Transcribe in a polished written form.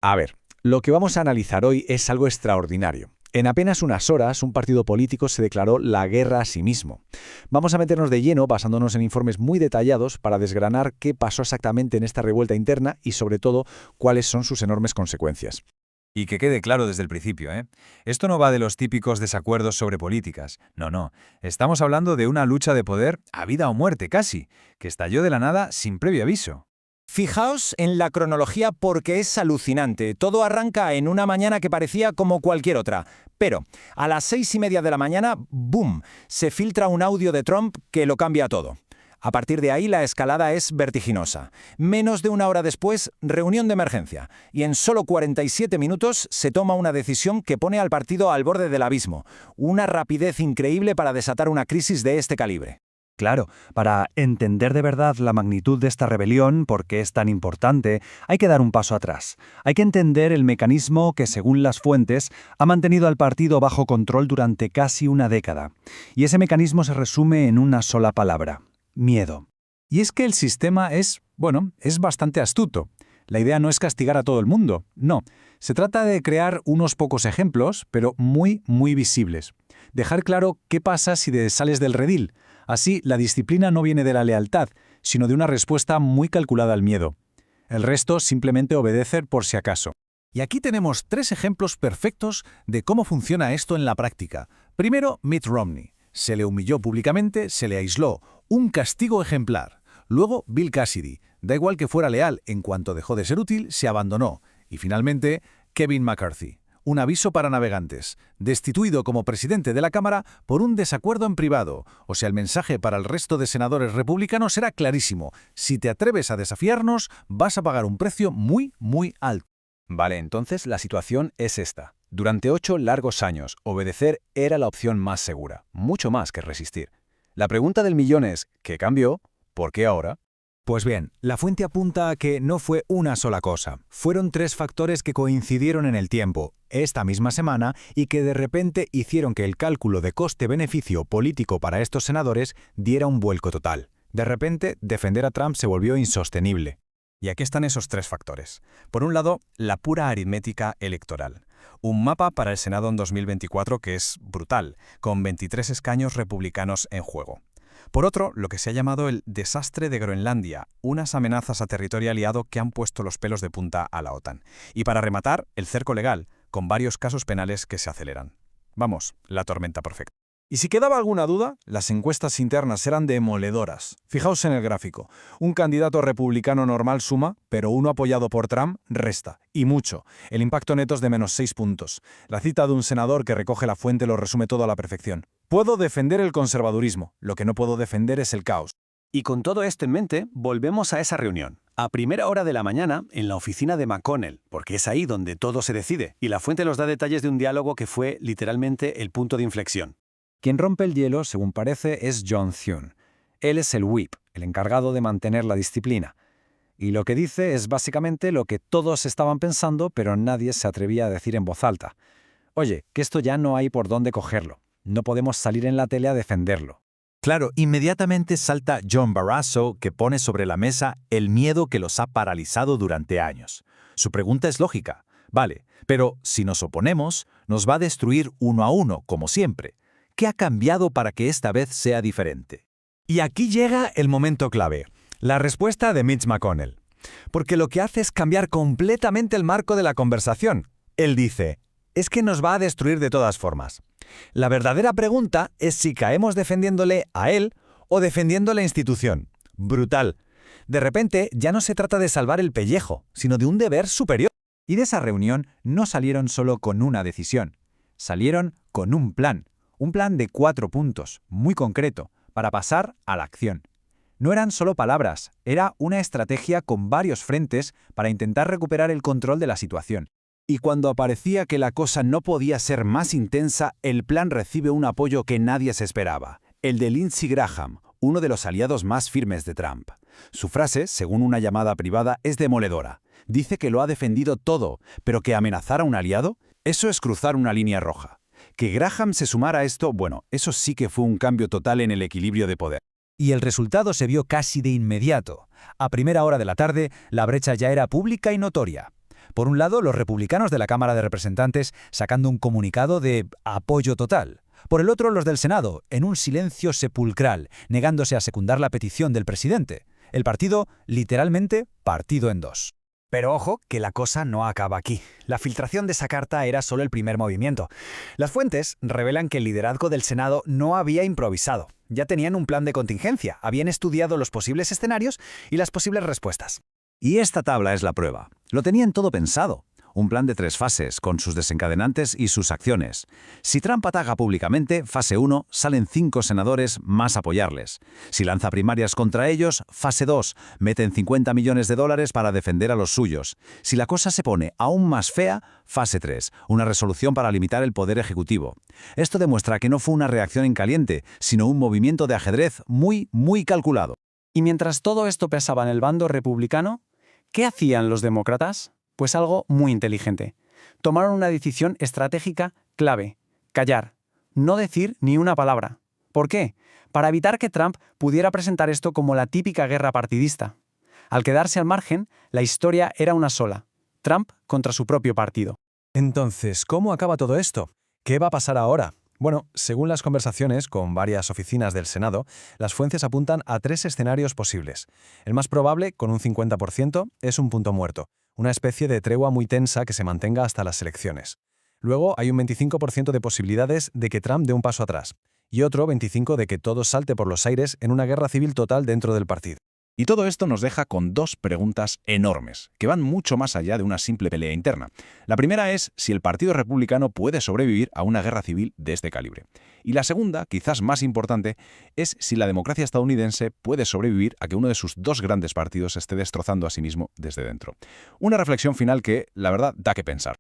A ver, lo que vamos a analizar hoy es algo extraordinario. En apenas unas horas, un partido político se declaró la guerra a sí mismo. Vamos a meternos de lleno basándonos en informes muy detallados para desgranar qué pasó exactamente en esta revuelta interna y, sobre todo, cuáles son sus enormes consecuencias. Y que quede claro desde el principio, ¿eh? Esto no va de los típicos desacuerdos sobre políticas. No, no. Estamos hablando de una lucha de poder a vida o muerte, casi, que estalló de la nada sin previo aviso. Fijaos en la cronología porque es alucinante. Todo arranca en una mañana que parecía como cualquier otra. Pero a las 6:30 de la mañana, ¡boom!, se filtra un audio de Trump que lo cambia todo. A partir de ahí la escalada es vertiginosa. Menos de una hora después, reunión de emergencia. Y en solo 47 minutos se toma una decisión que pone al partido al borde del abismo. Una rapidez increíble para desatar una crisis de este calibre. Claro, para entender de verdad la magnitud de esta rebelión, por qué es tan importante, hay que dar un paso atrás. Hay que entender el mecanismo que, según las fuentes, ha mantenido al partido bajo control durante casi una década. Y ese mecanismo se resume en una sola palabra: miedo. Y es que el sistema es bastante astuto. La idea no es castigar a todo el mundo, no. Se trata de crear unos pocos ejemplos, pero muy, muy visibles. Dejar claro qué pasa si sales del redil. Así, la disciplina no viene de la lealtad, sino de una respuesta muy calculada al miedo. El resto simplemente obedecer por si acaso. Y aquí tenemos 3 ejemplos perfectos de cómo funciona esto en la práctica. Primero, Mitt Romney. Se le humilló públicamente, se le aisló. Un castigo ejemplar. Luego, Bill Cassidy. Da igual que fuera leal, en cuanto dejó de ser útil, se abandonó. Y finalmente, Kevin McCarthy. Un aviso para navegantes. Destituido como presidente de la Cámara por un desacuerdo en privado. O sea, el mensaje para el resto de senadores republicanos era clarísimo. Si te atreves a desafiarnos, vas a pagar un precio muy, muy alto. Vale, entonces la situación es esta. Durante 8 largos años, obedecer era la opción más segura, mucho más que resistir. La pregunta del millón es, ¿qué cambió? ¿Por qué ahora? Pues bien, la fuente apunta a que no fue una sola cosa. Fueron 3 factores que coincidieron en el tiempo, esta misma semana, y que de repente hicieron que el cálculo de coste-beneficio político para estos senadores diera un vuelco total. De repente, defender a Trump se volvió insostenible. Y aquí están esos 3 factores. Por un lado, la pura aritmética electoral. Un mapa para el Senado en 2024 que es brutal, con 23 escaños republicanos en juego. Por otro, lo que se ha llamado el desastre de Groenlandia, unas amenazas a territorio aliado que han puesto los pelos de punta a la OTAN. Y para rematar, el cerco legal, con varios casos penales que se aceleran. Vamos, la tormenta perfecta. Y si quedaba alguna duda, las encuestas internas eran demoledoras. Fijaos en el gráfico. Un candidato republicano normal suma, pero uno apoyado por Trump resta. Y mucho. El impacto neto es de -6 puntos. La cita de un senador que recoge la fuente lo resume todo a la perfección. Puedo defender el conservadurismo. Lo que no puedo defender es el caos. Y con todo esto en mente, volvemos a esa reunión. A primera hora de la mañana, en la oficina de McConnell, porque es ahí donde todo se decide. Y la fuente nos da detalles de un diálogo que fue, literalmente, el punto de inflexión. Quien rompe el hielo, según parece, es John Thune. Él es el whip, el encargado de mantener la disciplina. Y lo que dice es básicamente lo que todos estaban pensando, pero nadie se atrevía a decir en voz alta. Oye, que esto ya no hay por dónde cogerlo. No podemos salir en la tele a defenderlo. Claro, inmediatamente salta John Barrasso, que pone sobre la mesa el miedo que los ha paralizado durante años. Su pregunta es lógica. Vale, pero si nos oponemos, nos va a destruir uno a uno, como siempre. ¿Qué ha cambiado para que esta vez sea diferente? Y aquí llega el momento clave, la respuesta de Mitch McConnell. Porque lo que hace es cambiar completamente el marco de la conversación. Él dice, es que nos va a destruir de todas formas. La verdadera pregunta es si caemos defendiéndole a él o defendiendo la institución. Brutal. De repente ya no se trata de salvar el pellejo, sino de un deber superior. Y de esa reunión no salieron solo con una decisión. Salieron con un plan. Un plan de 4 puntos, muy concreto, para pasar a la acción. No eran solo palabras, era una estrategia con varios frentes para intentar recuperar el control de la situación. Y cuando parecía que la cosa no podía ser más intensa, el plan recibe un apoyo que nadie se esperaba, el de Lindsey Graham, uno de los aliados más firmes de Trump. Su frase, según una llamada privada, es demoledora. Dice que lo ha defendido todo, pero que amenazar a un aliado, eso es cruzar una línea roja. Que Graham se sumara a esto, bueno, eso sí que fue un cambio total en el equilibrio de poder. Y el resultado se vio casi de inmediato. A primera hora de la tarde, la brecha ya era pública y notoria. Por un lado, los republicanos de la Cámara de Representantes sacando un comunicado de apoyo total. Por el otro, los del Senado, en un silencio sepulcral, negándose a secundar la petición del presidente. El partido, literalmente, partido en dos. Pero ojo, que la cosa no acaba aquí. La filtración de esa carta era solo el primer movimiento. Las fuentes revelan que el liderazgo del Senado no había improvisado. Ya tenían un plan de contingencia, habían estudiado los posibles escenarios y las posibles respuestas. Y esta tabla es la prueba. Lo tenían todo pensado. Un plan de 3 fases, con sus desencadenantes y sus acciones. Si Trump ataca públicamente, fase 1, salen 5 senadores más a apoyarles. Si lanza primarias contra ellos, fase 2, meten $50 millones para defender a los suyos. Si la cosa se pone aún más fea, fase 3, una resolución para limitar el poder ejecutivo. Esto demuestra que no fue una reacción en caliente, sino un movimiento de ajedrez muy calculado. Y mientras todo esto pesaba en el bando republicano, ¿qué hacían los demócratas? Pues algo muy inteligente. Tomaron una decisión estratégica clave: callar, no decir ni una palabra. ¿Por qué? Para evitar que Trump pudiera presentar esto como la típica guerra partidista. Al quedarse al margen, la historia era una sola: Trump contra su propio partido. Entonces, ¿cómo acaba todo esto? ¿Qué va a pasar ahora? Bueno, según las conversaciones con varias oficinas del Senado, las fuentes apuntan a 3 escenarios posibles. El más probable, con un 50%, es un punto muerto, una especie de tregua muy tensa que se mantenga hasta las elecciones. Luego hay un 25% de posibilidades de que Trump dé un paso atrás, y otro 25% de que todo salte por los aires en una guerra civil total dentro del partido. Y todo esto nos deja con 2 preguntas enormes, que van mucho más allá de una simple pelea interna. La primera es si el Partido Republicano puede sobrevivir a una guerra civil de este calibre. Y la segunda, quizás más importante, es si la democracia estadounidense puede sobrevivir a que uno de sus 2 grandes partidos esté destrozando a sí mismo desde dentro. Una reflexión final que, la verdad, da que pensar.